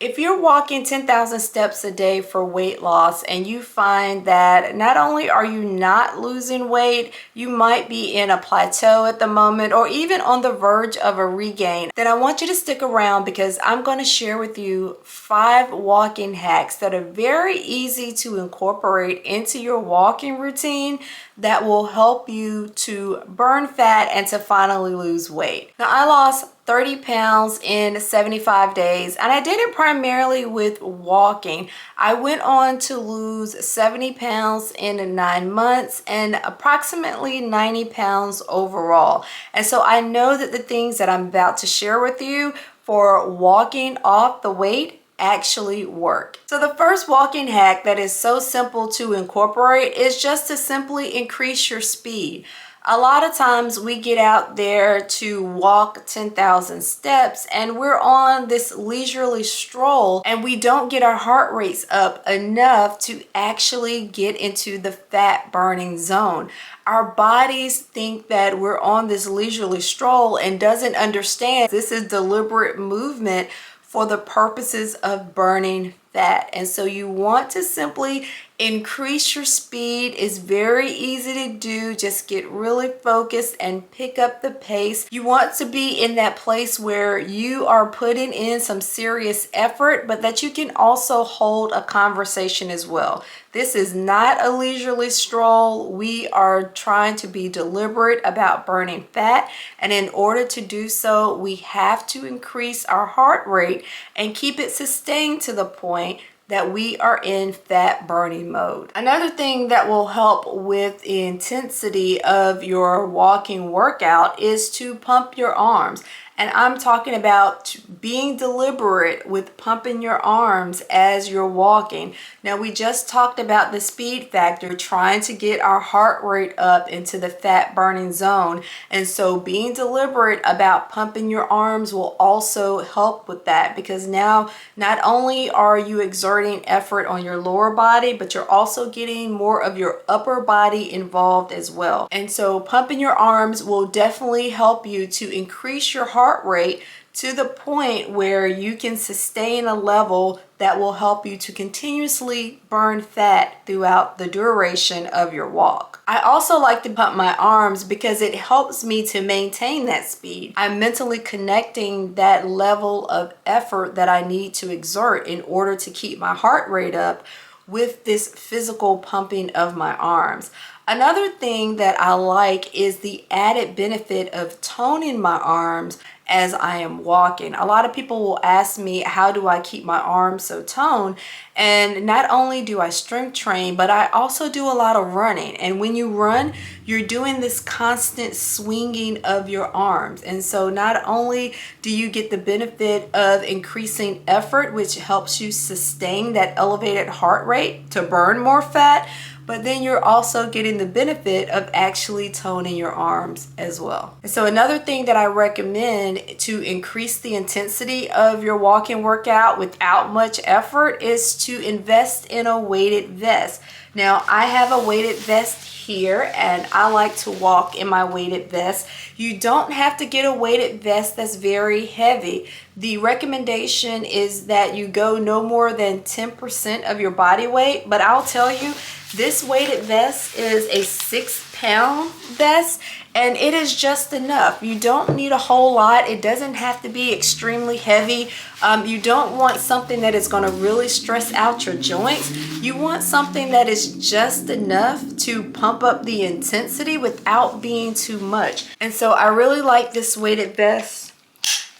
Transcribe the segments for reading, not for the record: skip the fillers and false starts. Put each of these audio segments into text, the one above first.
If you're walking 10,000 steps a day for weight loss and you find that not only are you not losing weight, you might be in a plateau at the moment or even on the verge of a regain, then I want you to stick around because I'm going to share with you 5 walking hacks that are very easy to incorporate into your walking routine that will help you to burn fat and to finally lose weight. Now, I lost 30 pounds in 75 days, and I did it primarily with walking. I went on to lose 70 pounds in 9 months and approximately 90 pounds overall. And so I know that the things that I'm about to share with you for walking off the weight actually work. So the first walking hack that is so simple to incorporate is just to simply increase your speed. A lot of times we get out there to walk 10,000 steps and we're on this leisurely stroll and we don't get our heart rates up enough to actually get into the fat burning zone. Our bodies think that we're on this leisurely stroll and doesn't understand this is deliberate movement for the purposes of burning fat. And so you want to simply increase your speed. It's very easy to do. Just get really focused and pick up the pace. You want to be in that place where you are putting in some serious effort, but that you can also hold a conversation as well. This is not a leisurely stroll. We are trying to be deliberate about burning fat. And in order to do so, we have to increase our heart rate and keep it sustained to the point that we are in fat burning mode. Another thing that will help with the intensity of your walking workout is to pump your arms. And I'm talking about being deliberate with pumping your arms as you're walking. Now, we just talked about the speed factor, trying to get our heart rate up into the fat burning zone. And so being deliberate about pumping your arms will also help with that, because now not only are you exerting effort on your lower body, but you're also getting more of your upper body involved as well. And so pumping your arms will definitely help you to increase your heart rate to the point where you can sustain a level that will help you to continuously burn fat throughout the duration of your walk. I also like to pump my arms because it helps me to maintain that speed. I'm mentally connecting that level of effort that I need to exert in order to keep my heart rate up with this physical pumping of my arms. Another thing that I like is the added benefit of toning my arms as I am walking. A lot of people will ask me, how do I keep my arms so toned? And not only do I strength train, but I also do a lot of running. And when you run, you're doing this constant swinging of your arms. And so not only do you get the benefit of increasing effort, which helps you sustain that elevated heart rate to burn more fat, but then you're also getting the benefit of actually toning your arms as well. And so another thing that I recommend to increase the intensity of your walking workout without much effort is to invest in a weighted vest. Now, I have a weighted vest here and I like to walk in my weighted vest. You don't have to get a weighted vest that's very heavy. The recommendation is that you go no more than 10% of your body weight, but I'll tell you, this weighted vest is a 6-pound vest and it is just enough. You don't need a whole lot. It doesn't have to be extremely heavy. You don't want something that is going to really stress out your joints. You want something that is just enough to pump up the intensity without being too much. And so I really like this weighted vest.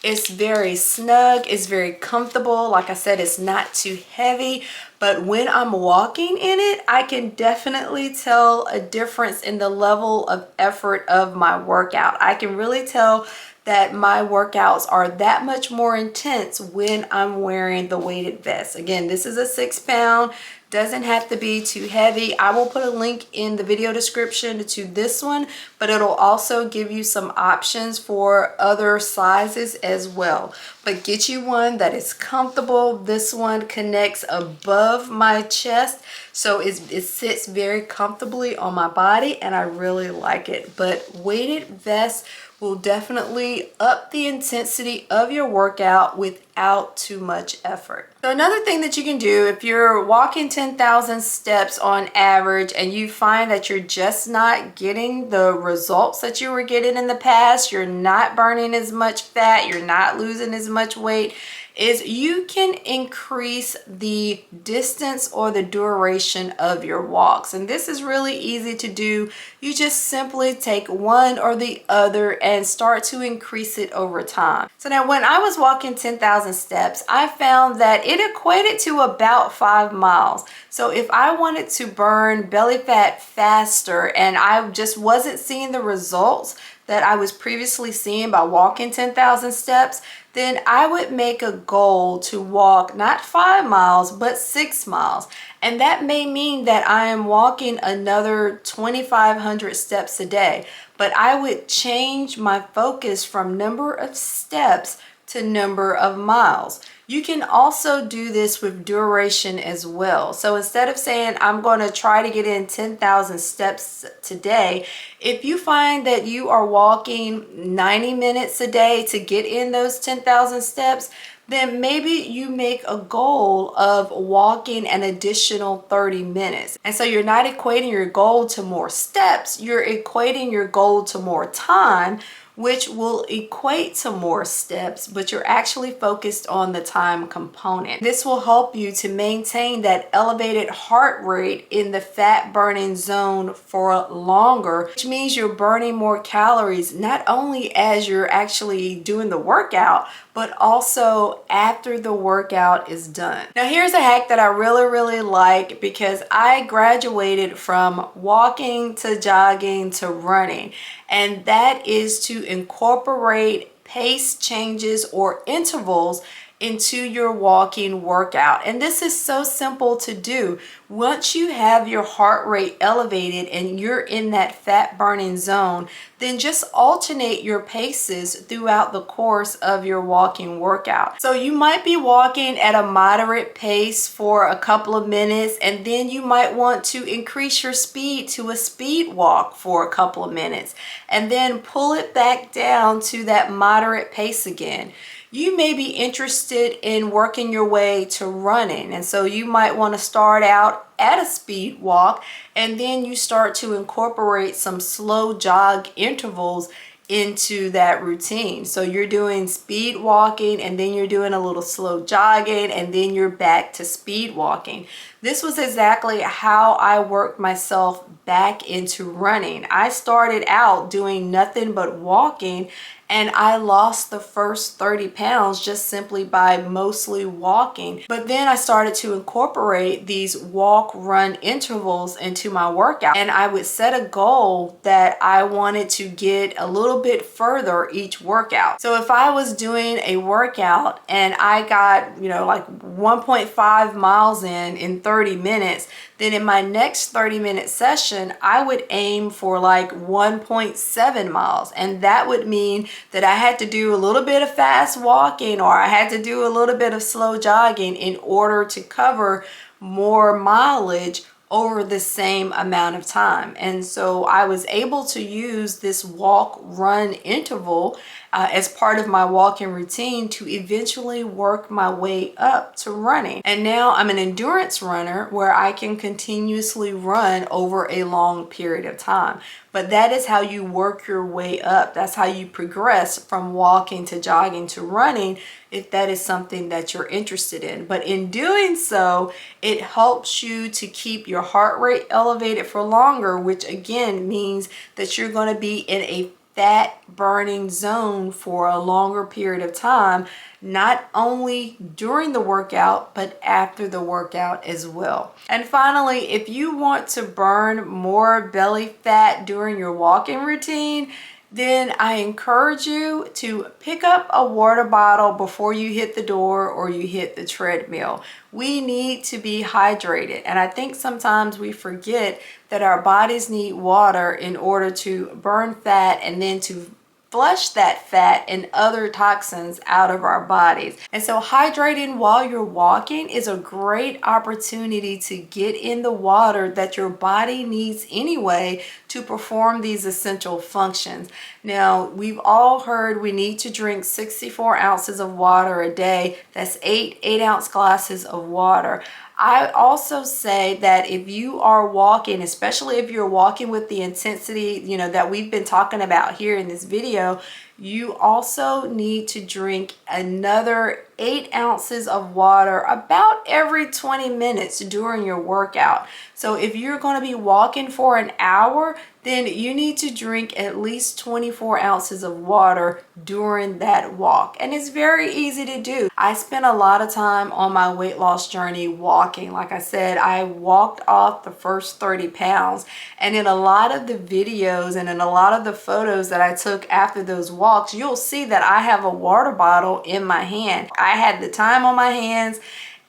It's very snug, it's very comfortable. Like I said, it's not too heavy, but when I'm walking in it, I can definitely tell a difference in the level of effort of my workout. I can really tell that my workouts are that much more intense when I'm wearing the weighted vest. Again, this is a 6-pound. Doesn't have to be too heavy. I will put a link in the video description to this one, but it'll also give you some options for other sizes as well. But get you one that is comfortable. This one connects above my chest, so it sits very comfortably on my body and I really like it. But weighted vests will definitely up the intensity of your workout without too much effort. So another thing that you can do if you're walking 10,000 steps on average and you find that you're just not getting the results that you were getting in the past, you're not burning as much fat, you're not losing as much weight, is you can increase the distance or the duration of your walks. And this is really easy to do. You just simply take one or the other and start to increase it over time. So now when I was walking 10,000 steps, I found that it equated to about 5 miles. So if I wanted to burn belly fat faster and I just wasn't seeing the results that I was previously seeing by walking 10,000 steps, then I would make a goal to walk not 5 miles, but 6 miles. And that may mean that I am walking another 2,500 steps a day, but I would change my focus from number of steps to number of miles. You can also do this with duration as well. So instead of saying I'm going to try to get in 10,000 steps today, if you find that you are walking 90 minutes a day to get in those 10,000 steps, then maybe you make a goal of walking an additional 30 minutes. And so you're not equating your goal to more steps, you're equating your goal to more time, which will equate to more steps, but you're actually focused on the time component. This will help you to maintain that elevated heart rate in the fat burning zone for longer, which means you're burning more calories, not only as you're actually doing the workout, but also after the workout is done. Now here's a hack that I really like, because I graduated from walking to jogging to running, and that is to incorporate pace changes or intervals into your walking workout. And this is so simple to do. Once you have your heart rate elevated and you're in that fat burning zone, then just alternate your paces throughout the course of your walking workout. So you might be walking at a moderate pace for a couple of minutes, and then you might want to increase your speed to a speed walk for a couple of minutes, and then pull it back down to that moderate pace again. You may be interested in working your way to running, and so you might want to start out at a speed walk, and then you start to incorporate some slow jog intervals into that routine. So you're doing speed walking, and then you're doing a little slow jogging, and then you're back to speed walking. This was exactly how I worked myself back into running. I started out doing nothing but walking, and I lost the first 30 pounds just simply by mostly walking. But then I started to incorporate these walk-run intervals into my workout, and I would set a goal that I wanted to get a little bit further each workout. So if I was doing a workout and I got, like 1.5 miles in 30 minutes, then in my next 30-minute session, I would aim for like 1.7 miles. And that would mean that I had to do a little bit of fast walking, or I had to do a little bit of slow jogging in order to cover more mileage over the same amount of time. And so I was able to use this walk run interval as part of my walking routine to eventually work my way up to running. And now I'm an endurance runner where I can continuously run over a long period of time. But that is how you work your way up. That's how you progress from walking to jogging to running, if that is something that you're interested in. But in doing so, it helps you to keep your heart rate elevated for longer, which again means that you're going to be in a fat burning zone for a longer period of time, not only during the workout, but after the workout as well. And finally, if you want to burn more belly fat during your walking routine, then I encourage you to pick up a water bottle before you hit the door or you hit the treadmill. We need to be hydrated, and I think sometimes we forget that our bodies need water in order to burn fat and then to flush that fat and other toxins out of our bodies. And so hydrating while you're walking is a great opportunity to get in the water that your body needs anyway to perform these essential functions. Now, we've all heard we need to drink 64 ounces of water a day. That's 8-ounce glasses of water. I also say that if you are walking, especially if you're walking with the intensity, that we've been talking about here in this video, you also need to drink another 8 ounces of water about every 20 minutes during your workout. So if you're going to be walking for an hour, then you need to drink at least 24 ounces of water during that walk. And it's very easy to do. I spent a lot of time on my weight loss journey walking. Like I said, I walked off the first 30 pounds. And in a lot of the videos and in a lot of the photos that I took after those walks, you'll see that I have a water bottle in my hand. I had the time on my hands,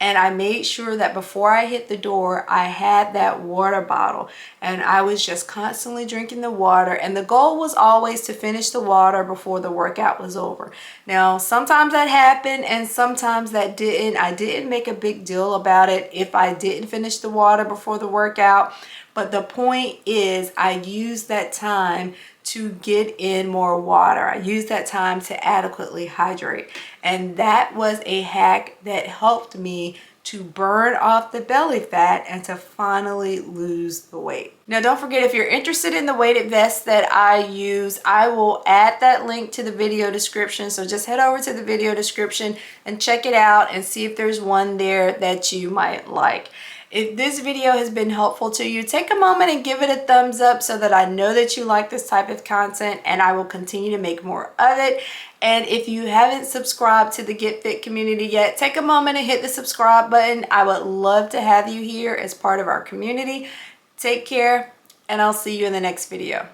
and I made sure that before I hit the door, I had that water bottle, and I was just constantly drinking the water. And the goal was always to finish the water before the workout was over. Now, sometimes that happened and sometimes that didn't. I didn't make a big deal about it if I didn't finish the water before the workout. But the point is, I used that time to get in more water. I used that time to adequately hydrate. And that was a hack that helped me to burn off the belly fat and to finally lose the weight. Now, don't forget, if you're interested in the weighted vest that I use, I will add that link to the video description. So just head over to the video description and check it out and see if there's one there that you might like. If this video has been helpful to you, take a moment and give it a thumbs up so that I know that you like this type of content, and I will continue to make more of it. And if you haven't subscribed to the Get Fit community yet, take a moment and hit the subscribe button. I would love to have you here as part of our community. Take care, and I'll see you in the next video.